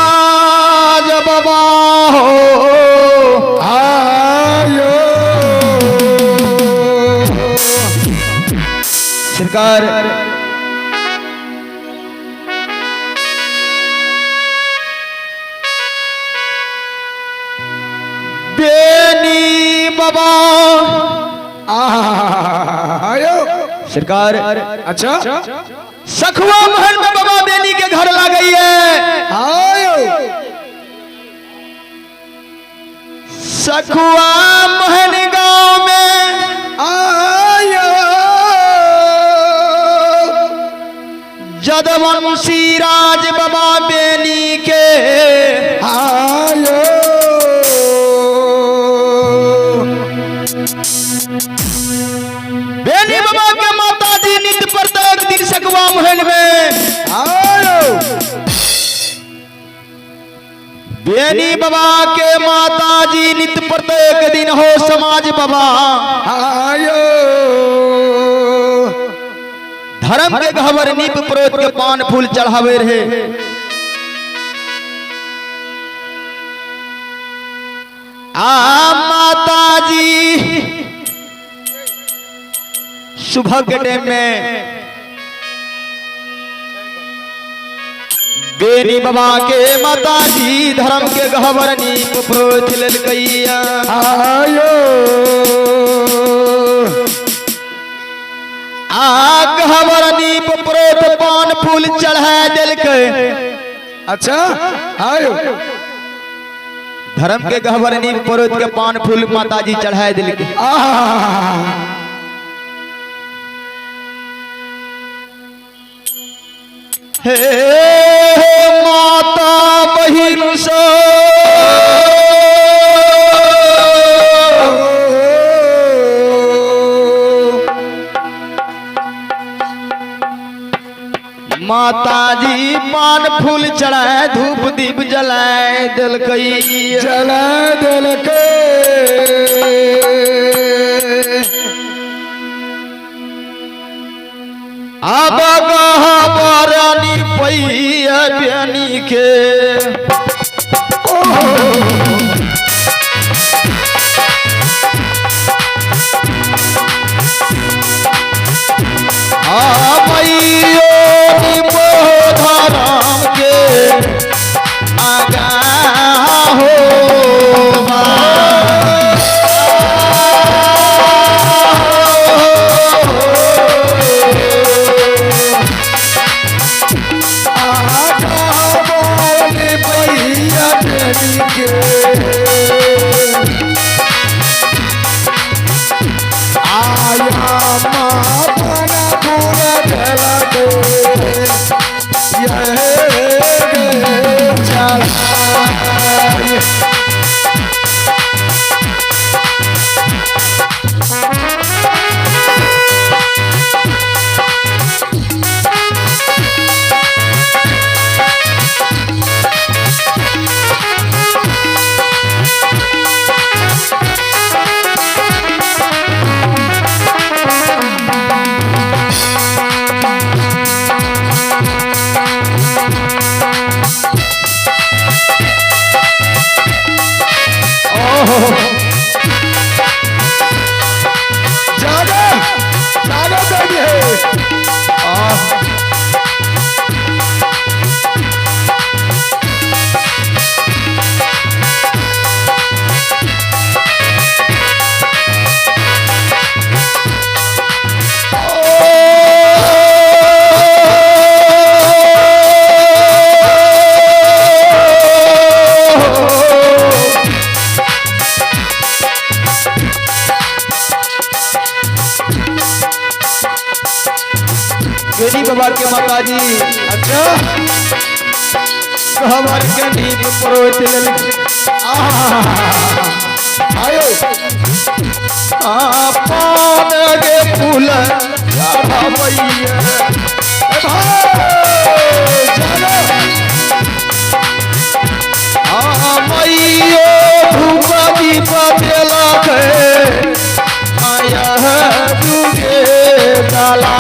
समाज बाबा हो आयो सरकार बेनी बाबा आयो सरकार। अच्छा सखुआ महल में बाबा बेनी के घर ला गई है आयो सखुआ महल गांव में आयो जदवंशी राज बाबा बेनी के आयो बेनी बाबा के माता जी नित्य प्रत्येक दिन सखुआ महल में आयो बेनी बाबा के माता जी नित्य प्रत्येक दिन हो समाज बाबा आयो धर्म के गहवर नीप प्रोत के पान फूल चढ़ावे रहे माता जी सुबह के टाइम में बेनी बाबा के माता जी धर्म के गहवर नीप प्रोत ललकैया आयो गहवर नीप प्रोत पान फूल चढ़ा दिल के। अच्छा आयो धर्म के गहवर नीप प्रोत के पान फूल माता जी चढ़ा दिल के। हे माता बहिन सो माता जी पान फूल चढ़ाए धूप दीप जलाए दिल कई जला दिल के अब गहबरानी पैया बेनी के धर्म के आगा हो बेनी बाबा के माता जी। अच्छा हमारे के नीप प्रोत आयो पान के फूल चढ़ावैया मैयो धूप दीप जला के आया दुगे डाला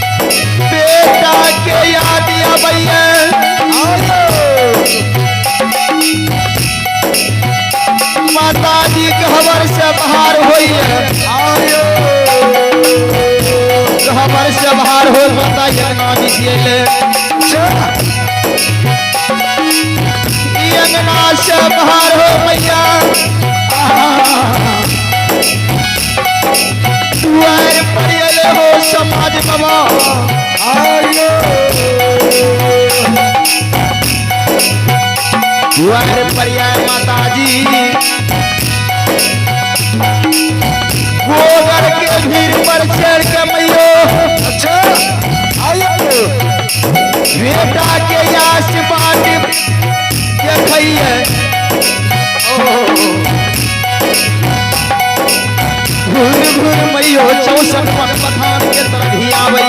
बेटा के याद भैया माता जी खबर से बाहर होइए खबर से बाहर हो माता अंगना बिछिए अंगना से बाहर हो मैया दुआर पर हो समाज बाबा दुआर पर माता जी गोबर के भीड़ पर चढ़ के मैयो अच्छा बेटा के यास बाट देखिए घूर घूर मैयो 64 पठान के तरफ ही आवे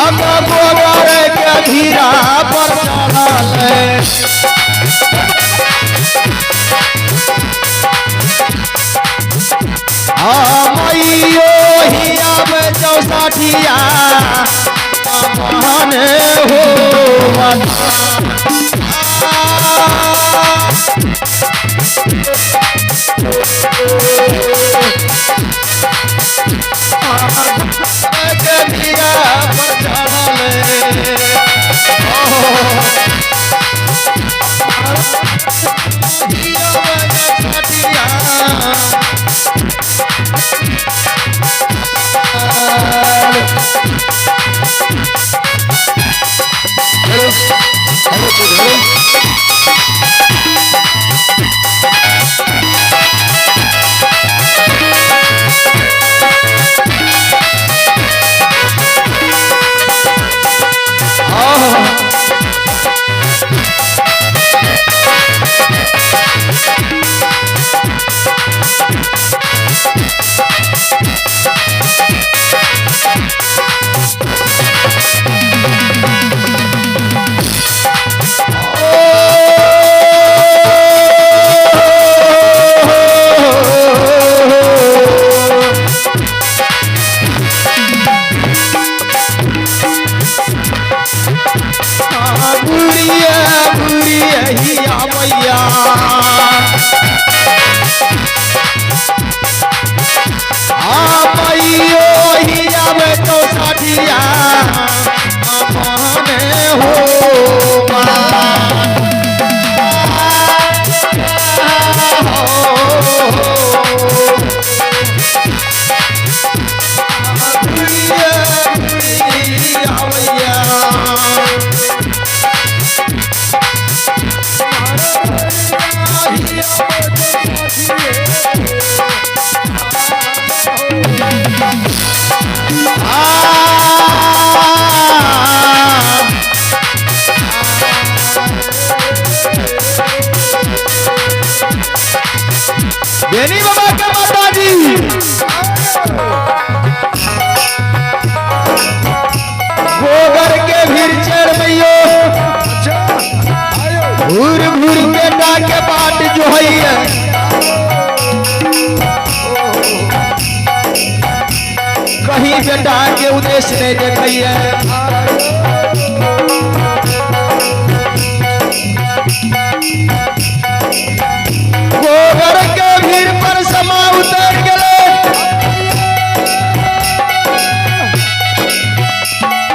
अब गोबर के धीरा पर चढ़ल मैयो हिया में 64 मान हो धीरा पर बेनी बाबा के माता जी गोबर के भीड़ चढ़ मैयो घूर घूर बेटा के बाट जो है कहीं बेटा के उद्देश्य नहीं देखिए गोबर के भीड़ पर समा उतर गए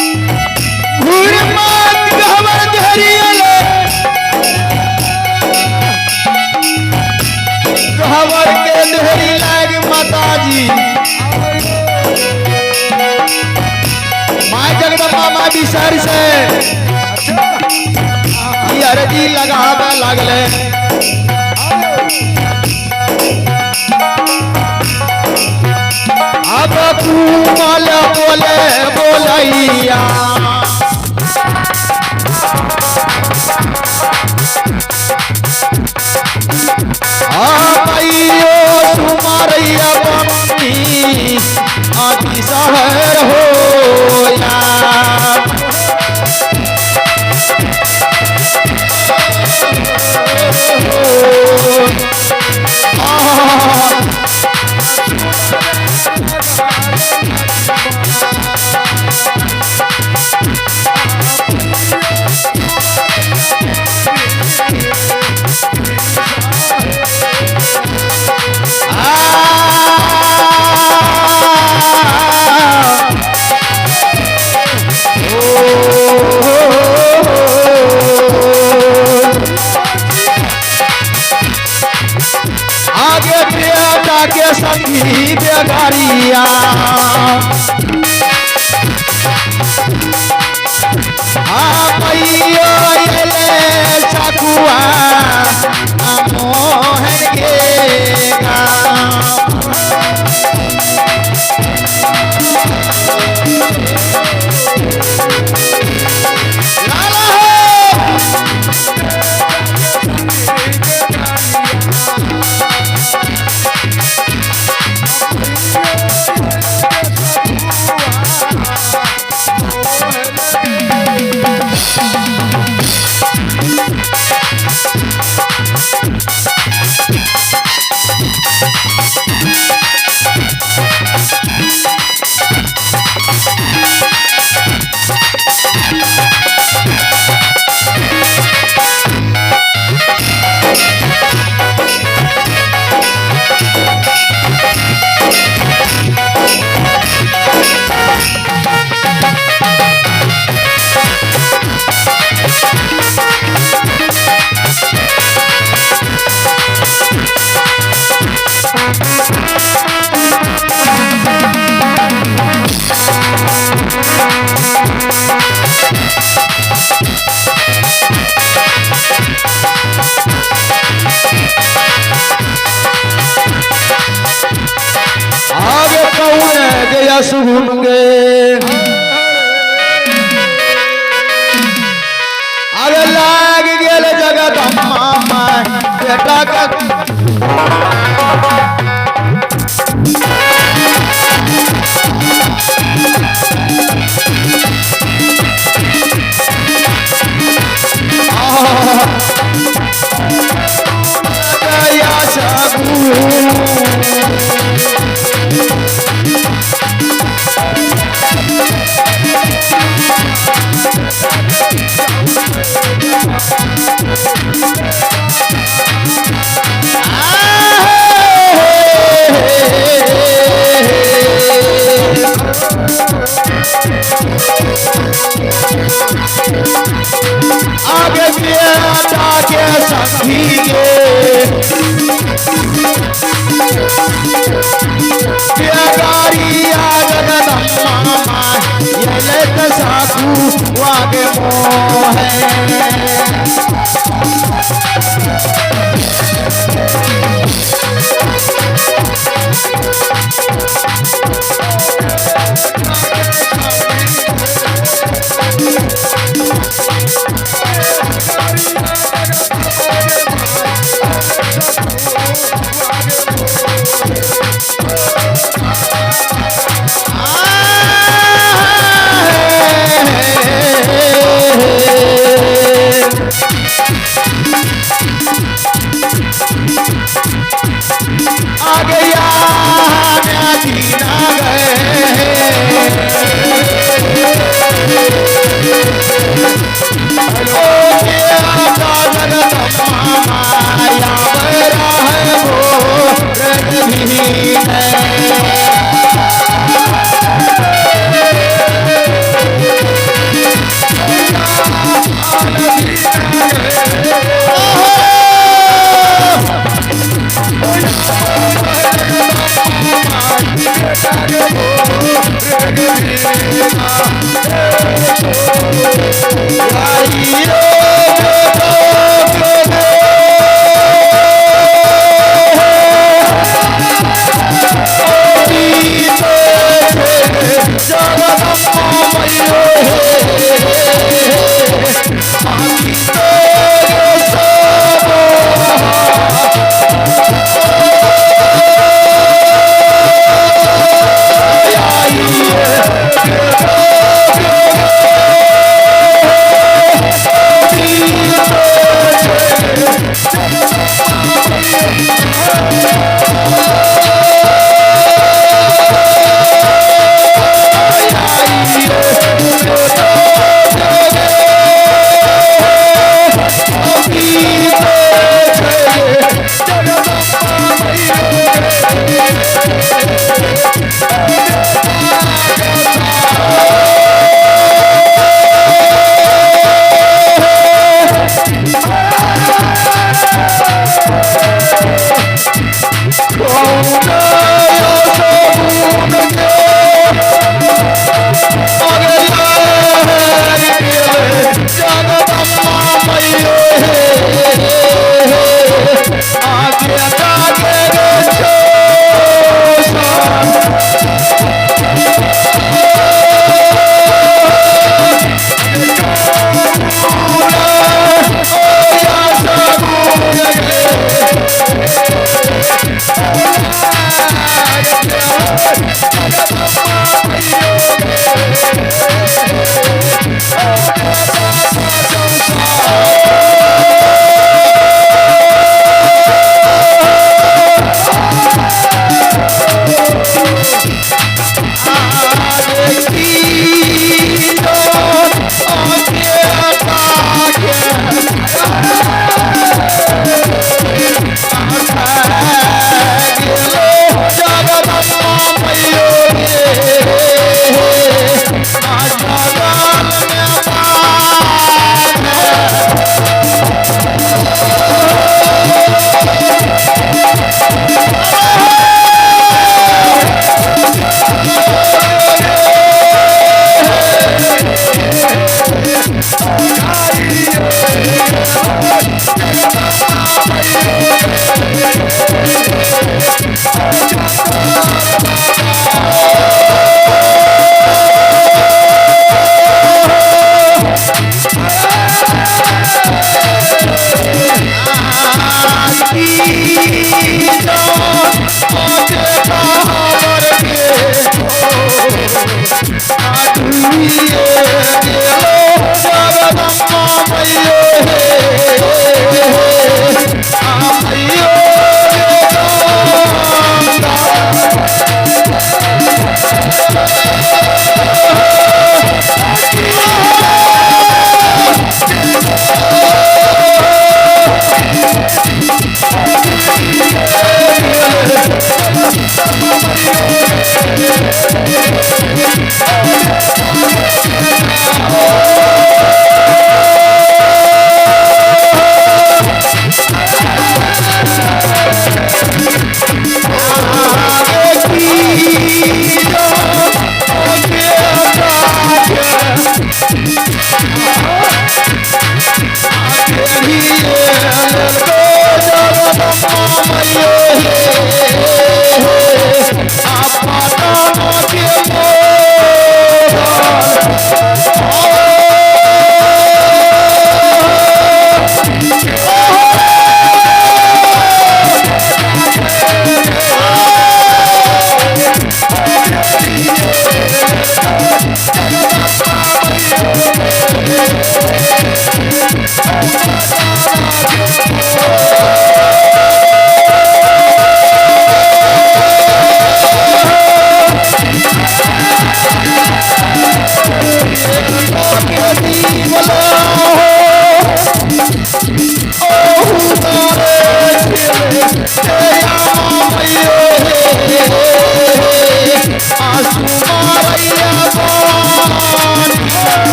घूर मात खबर धरिए खबर के धरी लाग माता जी माँ जगदम्बा माँ बिसर से अर्जी लगावे लगले अब कुमल बोले बोलैया आइयो तुम्हारिया बनी आदि शहर हो आगे बेटा के संगी बेगारिया सकुआ मोहन के आगे कौन गया सुनगे आगे लाग गेल जगत अम्मा बेटा का आगे बेटा के संगी बेगारिया जगदम्मा ये तो साकू वागे मोह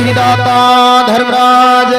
श्री दाता धर्मराज।